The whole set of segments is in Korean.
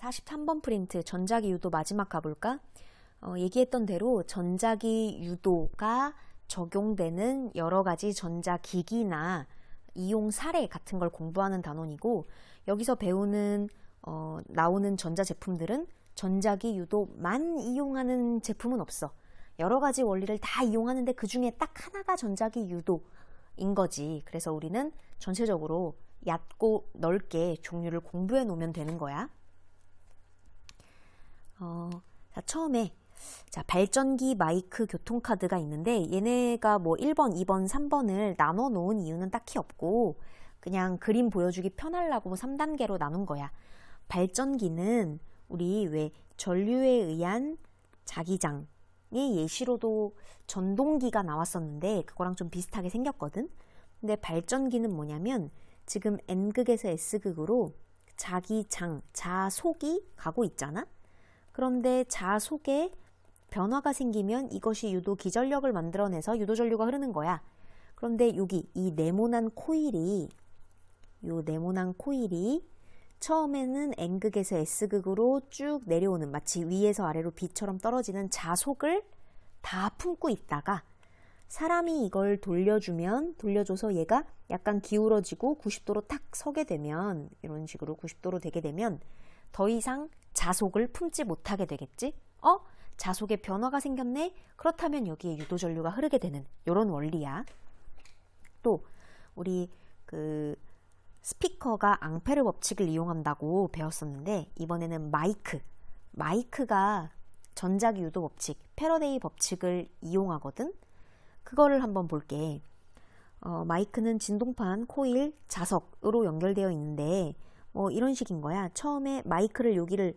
43번 프린트 전자기 유도 마지막 가볼까? 얘기했던 대로 전자기 유도가 적용되는 여러 가지 전자기기나 이용 사례 같은 걸 공부하는 단원이고, 여기서 배우는 나오는 전자제품들은 전자기 유도만 이용하는 제품은 없어. 여러 가지 원리를 다 이용하는데 그 중에 딱 하나가 전자기 유도인 거지. 그래서 우리는 전체적으로 얕고 넓게 종류를 공부해 놓으면 되는 거야. 자, 처음에 발전기, 마이크, 교통카드가 있는데 얘네가 뭐 1번, 2번, 3번을 나눠 놓은 이유는 딱히 없고 그냥 그림 보여주기 편하려고 3단계로 나눈 거야. 발전기는 우리 왜 전류에 의한 자기장의 예시로도 전동기가 나왔었는데 그거랑 좀 비슷하게 생겼거든. 근데 발전기는 뭐냐면 지금 N극에서 S극으로 자기장, 자속이 가고 있잖아. 그런데 자속에 변화가 생기면 이것이 유도 기전력을 만들어내서 유도 전류가 흐르는 거야. 그런데 여기 이 네모난 코일이 처음에는 N극에서 S극으로 쭉 내려오는, 마치 위에서 아래로 비처럼 떨어지는 자속을 다 품고 있다가 사람이 이걸 돌려줘서 얘가 약간 기울어지고 90도로 탁 서게 되면, 이런 식으로 90도로 되게 되면 더 이상 자속을 품지 못하게 되겠지? 자속에 변화가 생겼네? 그렇다면 여기에 유도 전류가 흐르게 되는 이런 원리야. 또 우리 스피커가 앙페르 법칙을 이용한다고 배웠었는데 이번에는 마이크가 전자기 유도 법칙, 패러데이 법칙을 이용하거든. 그거를 한번 볼게. 마이크는 진동판, 코일, 자석으로 연결되어 있는데 이런 식인 거야. 처음에 마이크를 여기를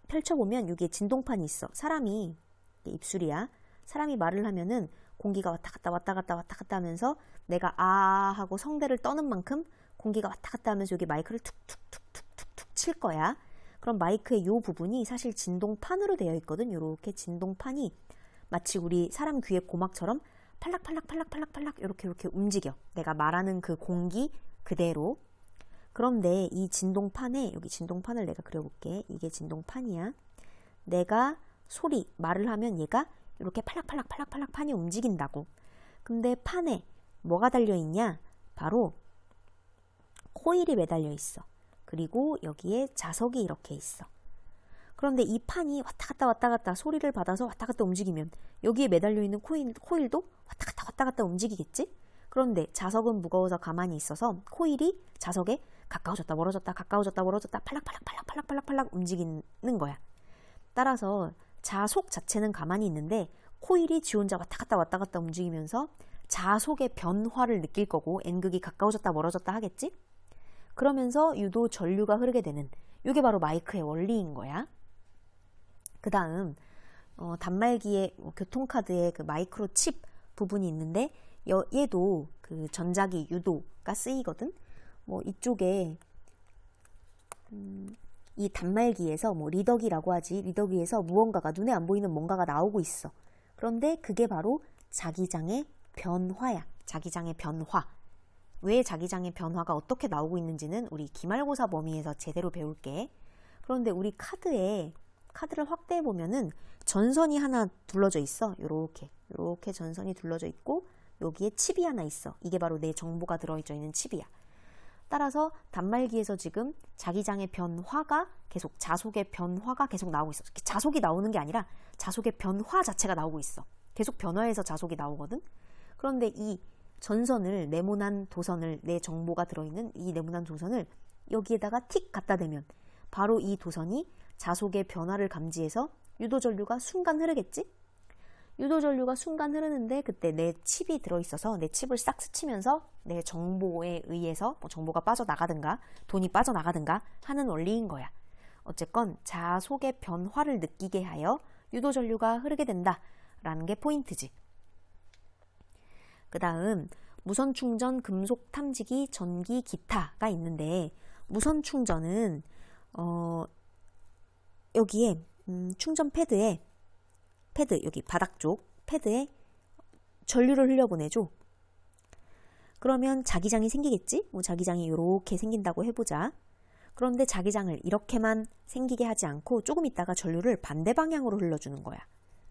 펼쳐보면 여기에 진동판이 있어. 사람이, 입술이야. 사람이 말을 하면은 공기가 왔다 갔다 하면서 내가 아 하고 성대를 떠는 만큼 공기가 왔다 갔다 하면서 여기 마이크를 툭툭툭툭툭툭 칠 거야. 그럼 마이크의 이 부분이 사실 진동판으로 되어 있거든. 이렇게 진동판이 마치 우리 사람 귀의 고막처럼 팔락팔락 이렇게 움직여. 내가 말하는 그 공기 그대로. 그런데 이 진동판에, 여기 진동판을 내가 그려볼게. 이게 진동판이야. 내가 말을 하면 얘가 이렇게 팔락팔락 판이 움직인다고. 근데 판에 뭐가 달려있냐? 바로 코일이 매달려 있어. 그리고 여기에 자석이 이렇게 있어. 그런데 이 판이 왔다 갔다 소리를 받아서 왔다 갔다 움직이면 여기에 매달려 있는 코일도 왔다 갔다 움직이겠지? 그런데 자석은 무거워서 가만히 있어서 코일이 자석에 가까워졌다 멀어졌다 팔락팔락 움직이는 거야. 따라서 자속 자체는 가만히 있는데 코일이 지 혼자 왔다 갔다 움직이면서 자속의 변화를 느낄 거고 N극이 가까워졌다 멀어졌다 하겠지? 그러면서 유도 전류가 흐르게 되는, 이게 바로 마이크의 원리인 거야. 그 다음 단말기의 교통카드의 그 마이크로칩 부분이 있는데 얘도 그 전자기 유도가 쓰이거든. 이쪽에 이 단말기에서 리더기라고 하지. 리더기에서 무언가가, 눈에 안 보이는 뭔가가 나오고 있어. 그런데 그게 바로 자기장의 변화야. 자기장의 변화. 왜 자기장의 변화가 어떻게 나오고 있는지는 우리 기말고사 범위에서 제대로 배울게. 그런데 우리 카드를 확대해 보면은 전선이 하나 둘러져 있어. 요렇게 전선이 둘러져 있고 여기에 칩이 하나 있어. 이게 바로 내 정보가 들어있어 있는 칩이야. 따라서 단말기에서 지금 자기장의 변화가 계속, 자속의 변화가 계속 나오고 있어. 자속이 나오는 게 아니라 자속의 변화 자체가 나오고 있어. 계속 변화해서 자속이 나오거든. 그런데 이 전선을, 네모난 도선을, 내 정보가 들어있는 이 네모난 도선을 여기에다가 틱 갖다 대면 바로 이 도선이 자속의 변화를 감지해서 유도 전류가 순간 흐르겠지? 유도 전류가 순간 흐르는데 그때 내 칩이 들어있어서 내 칩을 싹 스치면서 내 정보에 의해서 정보가 빠져나가든가 돈이 빠져나가든가 하는 원리인 거야. 어쨌건 자속의 변화를 느끼게 하여 유도 전류가 흐르게 된다라는 게 포인트지. 그 다음 무선 충전, 금속 탐지기, 전기, 기타가 있는데 무선 충전은 여기에 충전 패드 여기 바닥 쪽 패드에 전류를 흘려보내줘. 그러면 자기장이 생기겠지? 자기장이 이렇게 생긴다고 해보자. 그런데 자기장을 이렇게만 생기게 하지 않고 조금 있다가 전류를 반대 방향으로 흘러주는 거야.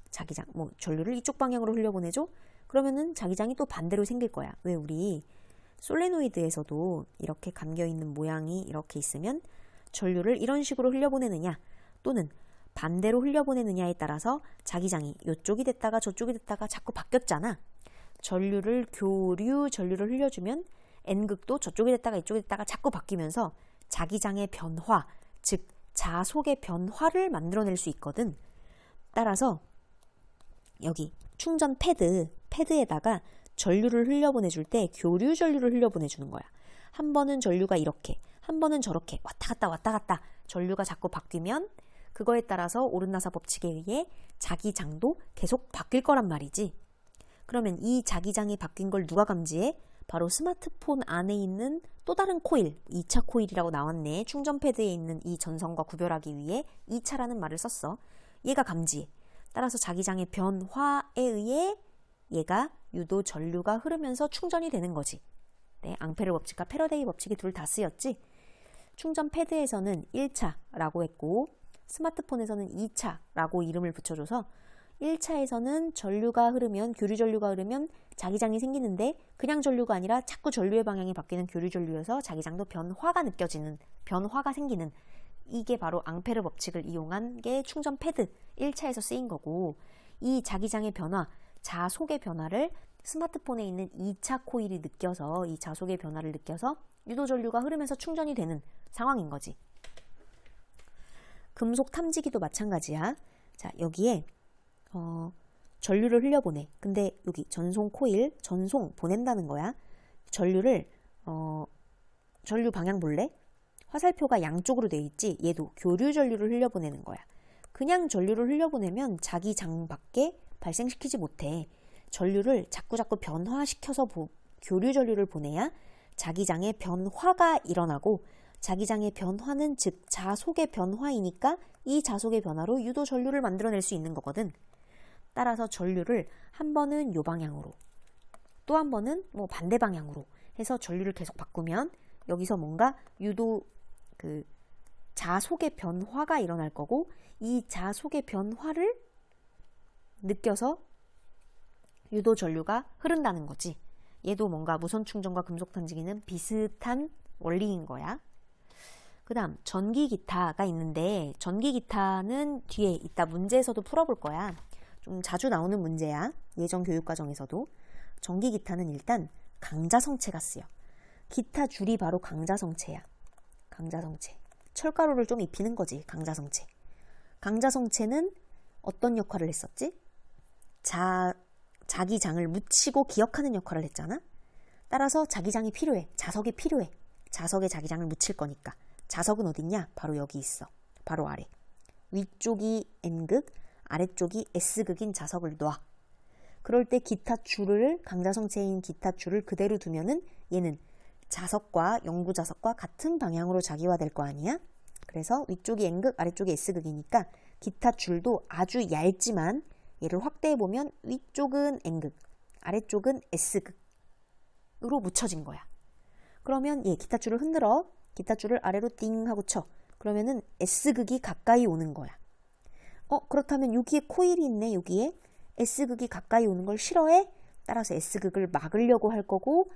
자기장, 전류를 이쪽 방향으로 흘려보내줘? 그러면은 자기장이 또 반대로 생길 거야. 왜 우리 솔레노이드에서도 이렇게 감겨있는 모양이 이렇게 있으면 전류를 이런 식으로 흘려보내느냐 또는 반대로 흘려보내느냐에 따라서 자기장이 이쪽이 됐다가 저쪽이 됐다가 자꾸 바뀌었잖아. 교류 전류를 흘려주면 N극도 저쪽이 됐다가 이쪽이 됐다가 자꾸 바뀌면서 자기장의 변화, 즉 자속의 변화를 만들어낼 수 있거든. 따라서 여기 충전 패드에다가 전류를 흘려보내줄 때 교류 전류를 흘려보내주는 거야. 한 번은 전류가 이렇게, 한 번은 저렇게 왔다 갔다 전류가 자꾸 바뀌면 그거에 따라서 오른나사 법칙에 의해 자기장도 계속 바뀔 거란 말이지. 그러면 이 자기장이 바뀐 걸 누가 감지해? 바로 스마트폰 안에 있는 또 다른 코일, 2차 코일이라고 나왔네. 충전 패드에 있는 이 전선과 구별하기 위해 2차라는 말을 썼어. 얘가 감지해. 따라서 자기장의 변화에 의해 얘가 유도 전류가 흐르면서 충전이 되는 거지. 네, 앙페르 법칙과 패러데이 법칙이 둘 다 쓰였지. 충전 패드에서는 1차라고 했고 스마트폰에서는 2차라고 이름을 붙여줘서 1차에서는 전류가 흐르면, 교류 전류가 흐르면 자기장이 생기는데 그냥 전류가 아니라 자꾸 전류의 방향이 바뀌는 교류 전류여서 자기장도 변화가 생기는 이게 바로 앙페르 법칙을 이용한 게 충전 패드 1차에서 쓰인 거고, 이 자기장의 변화, 자속의 변화를 스마트폰에 있는 2차 코일이 느껴서 이 자속의 변화를 느껴서 유도 전류가 흐르면서 충전이 되는 상황인 거지. 금속 탐지기도 마찬가지야. 자, 여기에 전류를 흘려보내. 근데 여기 전송 코일, 전송 보낸다는 거야. 전류를 전류 방향 볼래? 화살표가 양쪽으로 돼 있지. 얘도 교류 전류를 흘려보내는 거야. 그냥 전류를 흘려보내면 자기장밖에 발생시키지 못해. 전류를 자꾸 변화시켜서 교류 전류를 보내야 자기장의 변화가 일어나고, 자기장의 변화는 즉 자속의 변화이니까 이 자속의 변화로 유도 전류를 만들어낼 수 있는 거거든. 따라서 전류를 한 번은 요 방향으로, 또 한 번은 반대 방향으로 해서 전류를 계속 바꾸면 여기서 뭔가 유도 자속의 변화가 일어날 거고, 이 자속의 변화를 느껴서 유도 전류가 흐른다는 거지. 얘도 뭔가 무선 충전과 금속 탐지기는 비슷한 원리인 거야. 그 다음 전기 기타가 있는데, 전기 기타는 뒤에 이따 문제에서도 풀어볼 거야. 좀 자주 나오는 문제야. 예전 교육과정에서도. 전기 기타는 일단 강자성체가 쓰여. 기타 줄이 바로 강자성체야. 강자성체. 철가루를 좀 입히는 거지, 강자성체. 강자성체는 어떤 역할을 했었지? 자기장을 묻히고 기억하는 역할을 했잖아. 따라서 자기장이 필요해. 자석이 필요해. 자석에 자기장을 묻힐 거니까. 자석은 어딨냐? 바로 여기 있어. 바로 아래. 위쪽이 N극, 아래쪽이 S극인 자석을 놔. 그럴 때 기타 줄을, 강자성체인 기타 줄을 그대로 두면은 얘는 자석과 영구 자석과 같은 방향으로 자기화될 거 아니야? 그래서 위쪽이 N극, 아래쪽이 S극이니까 기타 줄도 아주 얇지만 얘를 확대해보면 위쪽은 N극, 아래쪽은 S극으로 묻혀진 거야. 그러면 얘 기타 줄을 흔들어. 기타 줄을 아래로 띵 하고 쳐. 그러면은 S극이 가까이 오는 거야. 그렇다면 여기에 코일이 있네. 여기에 S극이 가까이 오는 걸 싫어해? 따라서 S극을 막으려고 할 거고,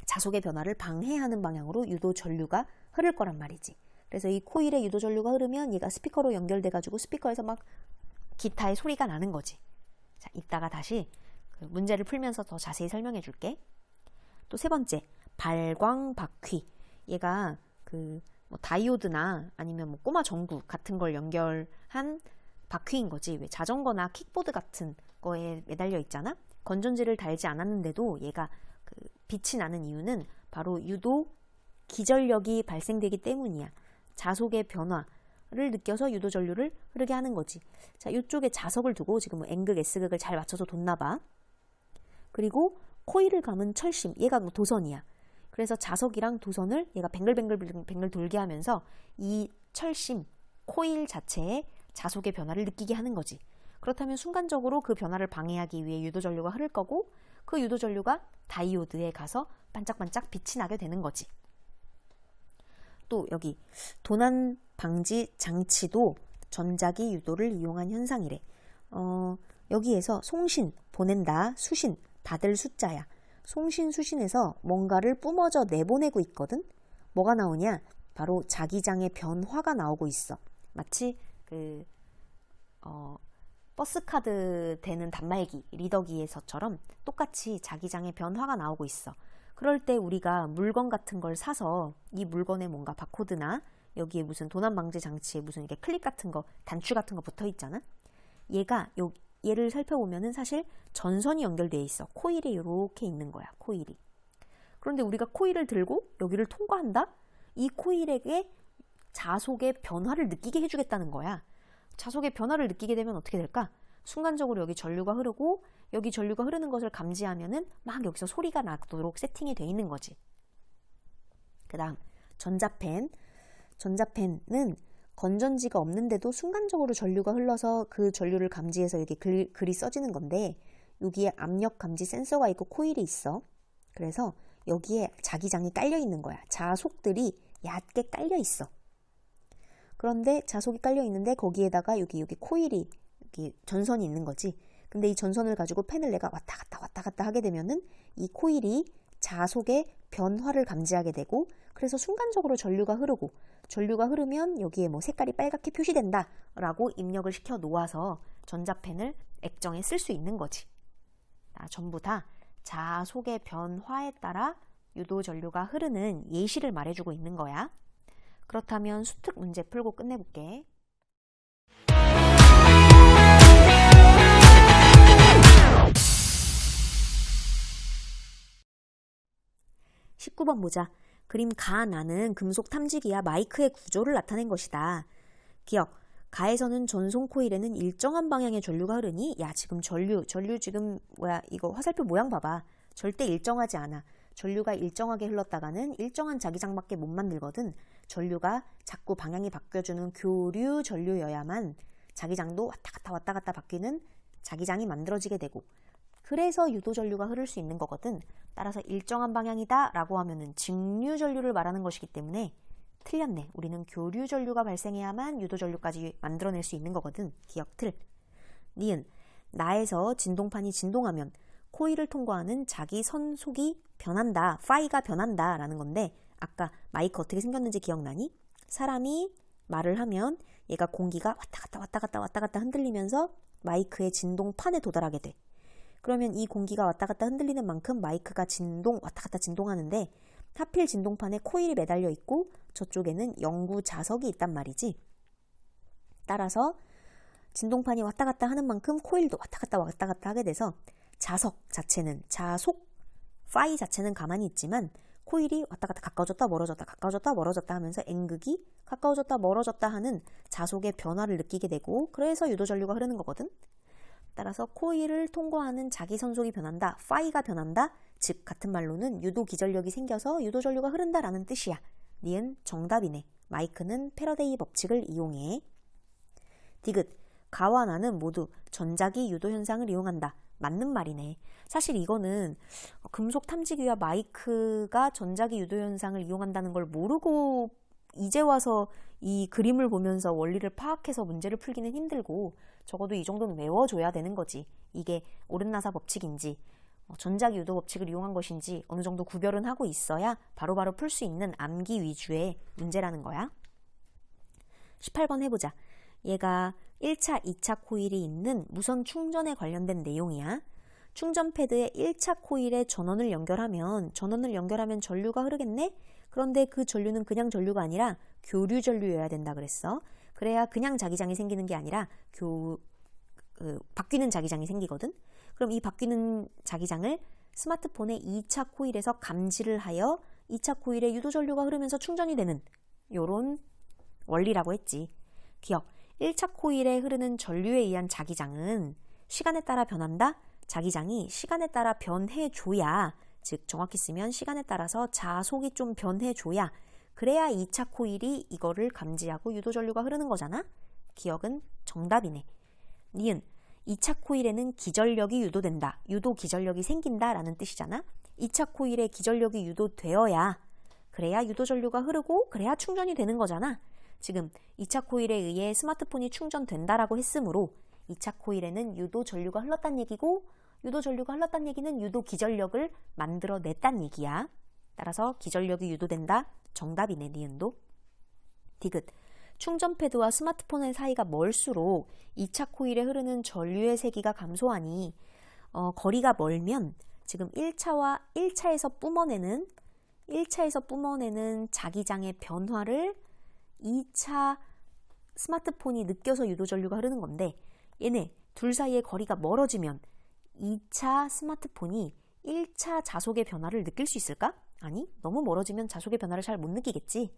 자속의 변화를 방해하는 방향으로 유도 전류가 흐를 거란 말이지. 그래서 이 코일에 유도 전류가 흐르면 얘가 스피커로 연결돼가지고 스피커에서 막 기타의 소리가 나는 거지. 자, 이따가 다시 문제를 풀면서 더 자세히 설명해 줄게. 또 세 번째, 발광 바퀴. 얘가 다이오드나 아니면 꼬마 전구 같은 걸 연결한 바퀴인 거지. 왜 자전거나 킥보드 같은 거에 매달려 있잖아. 건전지를 달지 않았는데도 얘가 빛이 나는 이유는 바로 유도 기전력이 발생되기 때문이야. 자속의 변화를 느껴서 유도 전류를 흐르게 하는 거지. 자, 이쪽에 자석을 두고 지금 N극, S극을 잘 맞춰서 뒀나 봐. 그리고 코일을 감은 철심, 얘가 도선이야. 그래서 자석이랑 도선을 얘가 뱅글뱅글 돌게 하면서 이 철심, 코일 자체에 자속의 변화를 느끼게 하는 거지. 그렇다면 순간적으로 그 변화를 방해하기 위해 유도 전류가 흐를 거고, 그 유도 전류가 다이오드에 가서 반짝반짝 빛이 나게 되는 거지. 또 여기 도난 방지 장치도 전자기 유도를 이용한 현상이래. 여기에서 송신, 보낸다, 수신, 받을 숫자야. 송신, 수신에서 뭔가를 뿜어져 내보내고 있거든. 뭐가 나오냐? 바로 자기장의 변화가 나오고 있어. 마치 버스카드 되는 단말기, 리더기에서처럼 똑같이 자기장의 변화가 나오고 있어. 그럴 때 우리가 물건 같은 걸 사서 이 물건에 뭔가 바코드나 여기에 무슨 도난 방지 장치에 무슨 이렇게 클립 같은 거, 단추 같은 거 붙어 있잖아. 얘를 살펴보면은 사실 전선이 연결되어 있어. 코일이 이렇게 있는 거야. 코일이. 그런데 우리가 코일을 들고 여기를 통과한다? 이 코일에게 자속의 변화를 느끼게 해주겠다는 거야. 자속의 변화를 느끼게 되면 어떻게 될까? 순간적으로 여기 전류가 흐르고 여기 전류가 흐르는 것을 감지하면은 막 여기서 소리가 나도록 세팅이 돼 있는 거지. 그 다음 전자펜. 전자펜은 건전지가 없는데도 순간적으로 전류가 흘러서 그 전류를 감지해서 이렇게 글이 써지는 건데 여기에 압력 감지 센서가 있고 코일이 있어. 그래서 여기에 자기장이 깔려 있는 거야. 자속들이 얕게 깔려 있어. 그런데 자속이 깔려 있는데 거기에다가 여기 코일이 여기 전선이 있는 거지. 근데 이 전선을 가지고 펜을 내가 왔다 갔다 하게 되면은 이 코일이 자속의 변화를 감지하게 되고 그래서 순간적으로 전류가 흐르고 전류가 흐르면 여기에 뭐 색깔이 빨갛게 표시된다 라고 입력을 시켜 놓아서 전자펜을 액정에 쓸 수 있는 거지. 전부 다 자속의 변화에 따라 유도 전류가 흐르는 예시를 말해주고 있는 거야. 그렇다면 수특 문제 풀고 끝내볼게. 19번 보자. 그림 가나는 금속 탐지기와 마이크의 구조를 나타낸 것이다. 기억. 가에서는 전송 코일에는 일정한 방향의 전류가 흐르니 야 지금 전류 지금 뭐야 이거 화살표 모양 봐봐. 절대 일정하지 않아. 전류가 일정하게 흘렀다가는 일정한 자기장밖에 못 만들거든. 전류가 자꾸 방향이 바뀌어주는 교류 전류여야만 자기장도 왔다 갔다 바뀌는 자기장이 만들어지게 되고 그래서 유도 전류가 흐를 수 있는 거거든. 따라서 일정한 방향이다 라고 하면은 직류 전류를 말하는 것이기 때문에 틀렸네. 우리는 교류 전류가 발생해야만 유도 전류까지 만들어낼 수 있는 거거든. 기억 틀. 니은. 나에서 진동판이 진동하면 코일을 통과하는 자기 선속이 변한다. 파이가 변한다 라는 건데 아까 마이크 어떻게 생겼는지 기억나니? 사람이 말을 하면 얘가 공기가 왔다 갔다 흔들리면서 마이크의 진동판에 도달하게 돼. 그러면 이 공기가 왔다 갔다 흔들리는 만큼 마이크가 왔다 갔다 진동하는데 하필 진동판에 코일이 매달려 있고 저쪽에는 영구 자석이 있단 말이지. 따라서 진동판이 왔다 갔다 하는 만큼 코일도 왔다 갔다 하게 돼서 자석 자체는 자속, 파이 자체는 가만히 있지만 코일이 왔다 갔다 가까워졌다 멀어졌다 하면서 N극이 가까워졌다 멀어졌다 하는 자속의 변화를 느끼게 되고 그래서 유도 전류가 흐르는 거거든. 따라서 코일을 통과하는 자기 선속이 변한다. 파이가 변한다. 즉 같은 말로는 유도 기전력이 생겨서 유도 전류가 흐른다라는 뜻이야. 니은 정답이네. 마이크는 패러데이 법칙을 이용해. 디귿. 가와 나는 모두 전자기 유도 현상을 이용한다. 맞는 말이네. 사실 이거는 금속 탐지기와 마이크가 전자기 유도 현상을 이용한다는 걸 모르고 이제 와서 이 그림을 보면서 원리를 파악해서 문제를 풀기는 힘들고 적어도 이 정도는 외워줘야 되는 거지. 이게 오른나사 법칙인지 전자기 유도 법칙을 이용한 것인지 어느 정도 구별은 하고 있어야 바로바로 풀 수 있는 암기 위주의 문제라는 거야. 18번 해보자. 얘가 1차, 2차 코일이 있는 무선 충전에 관련된 내용이야. 충전 패드에 1차 코일에 전원을 연결하면 전류가 흐르겠네? 그런데 그 전류는 그냥 전류가 아니라 교류 전류여야 된다 그랬어. 그래야 그냥 자기장이 생기는 게 아니라 바뀌는 자기장이 생기거든. 그럼 이 바뀌는 자기장을 스마트폰의 2차 코일에서 감지를 하여 2차 코일에 유도 전류가 흐르면서 충전이 되는 요런 원리라고 했지. 기억. 1차 코일에 흐르는 전류에 의한 자기장은 시간에 따라 변한다. 자기장이 시간에 따라 변해줘야, 즉 정확히 쓰면 시간에 따라서 자속이 좀 변해줘야 그래야 2차 코일이 이거를 감지하고 유도 전류가 흐르는 거잖아. 기억은 정답이네. 니은. 2차 코일에는 기전력이 유도된다. 유도 기전력이 생긴다 라는 뜻이잖아. 2차 코일에 기전력이 유도되어야 그래야 유도전류가 흐르고 그래야 충전이 되는 거잖아. 지금 2차 코일에 의해 스마트폰이 충전된다라고 했으므로 2차 코일에는 유도전류가 흘렀다는 얘기고 유도전류가 흘렀다는 얘기는 유도기전력을 만들어냈다는 얘기야. 따라서 기전력이 유도된다. 정답이네, 니은도. 디귿. 충전 패드와 스마트폰의 사이가 멀수록 2차 코일에 흐르는 전류의 세기가 감소하니 거리가 멀면 지금 1차에서 뿜어내는 자기장의 변화를 2차 스마트폰이 느껴서 유도전류가 흐르는 건데 얘네 둘 사이의 거리가 멀어지면 2차 스마트폰이 1차 자속의 변화를 느낄 수 있을까? 아니, 너무 멀어지면 자속의 변화를 잘 못 느끼겠지.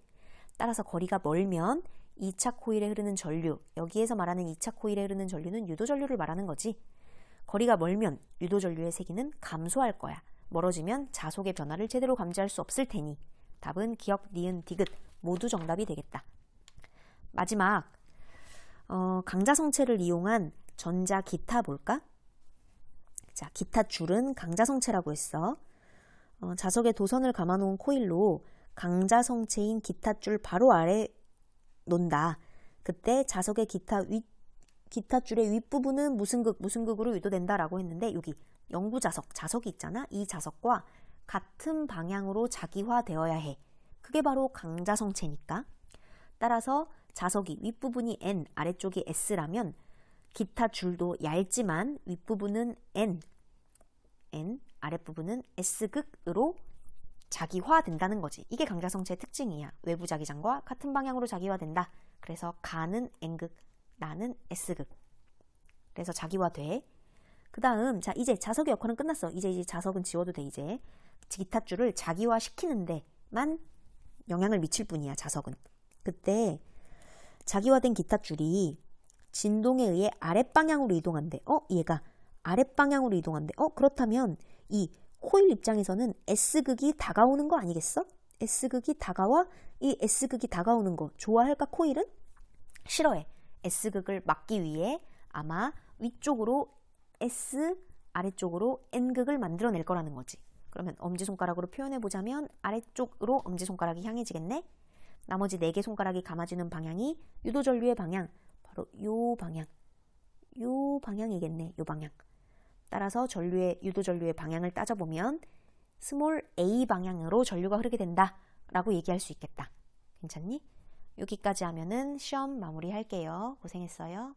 따라서 거리가 멀면 2차 코일에 흐르는 전류, 여기에서 말하는 2차 코일에 흐르는 전류는 유도전류를 말하는 거지. 거리가 멀면 유도전류의 세기는 감소할 거야. 멀어지면 자속의 변화를 제대로 감지할 수 없을 테니 답은 기역, 니은, 디귿 모두 정답이 되겠다. 마지막 강자성체를 이용한 전자 기타 볼까? 자, 기타 줄은 강자성체라고 했어. 자석에 도선을 감아놓은 코일로 강자성체인 기타 줄 바로 아래 놓는다. 그때 자석의 기타 줄의 윗부분은 무슨 극으로 유도된다라고 했는데 여기 영구자석, 자석이 있잖아. 이 자석과 같은 방향으로 자기화되어야 해. 그게 바로 강자성체니까. 따라서 자석이 윗부분이 N, 아래쪽이 S라면 기타 줄도 얇지만 윗부분은 N, 아랫부분은 S극으로 자기화된다는 거지. 이게 강자성체의 특징이야. 외부 자기장과 같은 방향으로 자기화된다. 그래서 가는 N극, 나는 S극. 그래서 자기화돼. 그 다음, 자, 이제 자석의 역할은 끝났어. 이제 자석은 지워도 돼, 이제. 기타 줄을 자기화시키는 데만 영향을 미칠 뿐이야, 자석은. 그때 자기화된 기타 줄이 진동에 의해 아랫방향으로 이동한대. 얘가 아랫방향으로 이동한대. 그렇다면 이 코일 입장에서는 S극이 다가오는 거 아니겠어? S극이 다가와? 이 S극이 다가오는 거 좋아할까, 코일은? 싫어해. S극을 막기 위해 아마 위쪽으로 S, 아래쪽으로 N극을 만들어낼 거라는 거지. 그러면 엄지손가락으로 표현해보자면 아래쪽으로 엄지손가락이 향해지겠네? 나머지 4개 손가락이 감아주는 방향이 유도전류의 방향, 바로 요 방향이겠네, 요 방향. 따라서 유도전류의 방향을 따져보면 스몰 a 방향으로 전류가 흐르게 된다 라고 얘기할 수 있겠다. 괜찮니? 여기까지 하면은 시험 마무리할게요. 고생했어요.